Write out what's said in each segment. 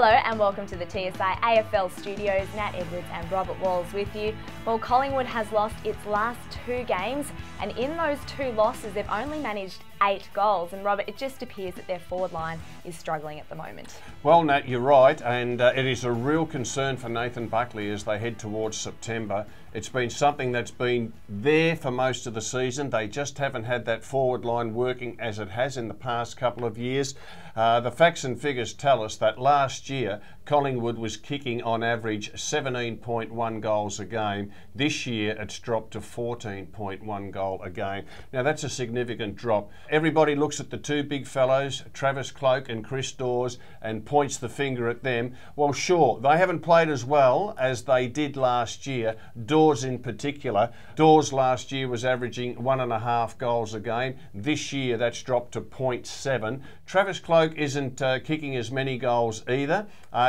Hello and welcome to the TSI AFL studios. Nat Edwards and Robert Walls with you. Well, Collingwood has lost its last 2 games, and in those 2 losses they've only managed 8 goals. And Robert, it just appears that their forward line is struggling at the moment. Well, Nat, you're right, and it is a real concern for Nathan Buckley as they head towards September. It's been something that's been there for most of the season. They just haven't had that forward line working as it has in the past couple of years. The facts and figures tell us that last year Collingwood was kicking on average 17.1 goals a game. This year it's dropped to 14.1 goal a game. Now that's a significant drop. Everybody looks at the 2 big fellows, Travis Cloke and Chris Dawes, and points the finger at them. Well, sure, they haven't played as well as they did last year. Dawes in particular. Dawes last year was averaging 1.5 goals a game. This year that's dropped to 0.7. Travis Cloke isn't kicking as many goals either.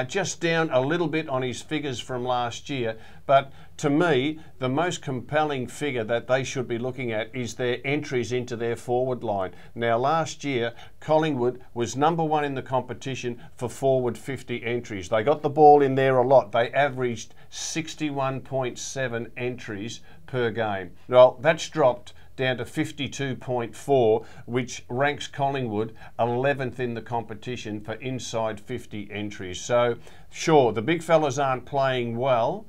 Just down a little bit on his figures from last year, but to me the most compelling figure that they should be looking at is their entries into their forward line. Now last year Collingwood was number 1 in the competition for forward 50 entries. They got the ball in there a lot. They averaged 61.7 entries per game. Well, that's dropped down to 52.4, which ranks Collingwood 11th in the competition for inside 50 entries. So sure, the big fellas aren't playing well,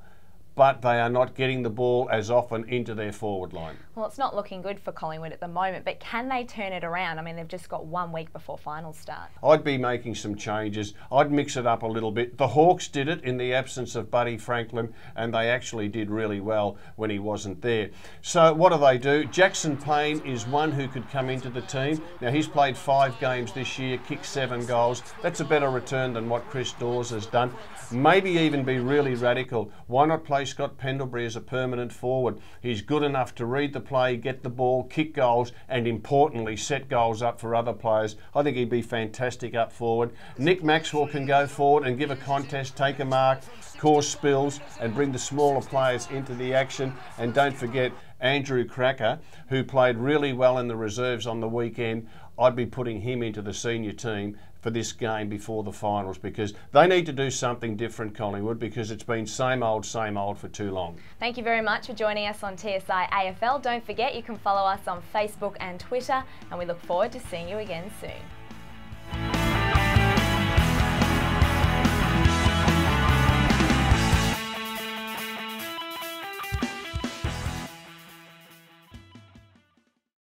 but they are not getting the ball as often into their forward line. Well, it's not looking good for Collingwood at the moment, but can they turn it around? I mean, they've just got 1 week before finals start. I'd be making some changes. I'd mix it up a little bit. The Hawks did it in the absence of Buddy Franklin, and they actually did really well when he wasn't there. So what do? Jackson Payne is one who could come into the team. Now he's played 5 games this year, kicked 7 goals. That's a better return than what Chris Dawes has done. Maybe even be really radical. Why not play Scott Pendlebury as a permanent forward? He's good enough to read the play, get the ball, kick goals, and importantly set goals up for other players. I think he'd be fantastic up forward. Nick Maxwell can go forward and give a contest, take a mark, cause spills, and bring the smaller players into the action. And don't forget Andrew Cracker, who played really well in the reserves on the weekend. I'd be putting him into the senior team for this game before the finals, because they need to do something different, Collingwood, because it's been same old for too long. Thank you very much for joining us on TSI AFL. Don't forget you can follow us on Facebook and Twitter, and we look forward to seeing you again soon.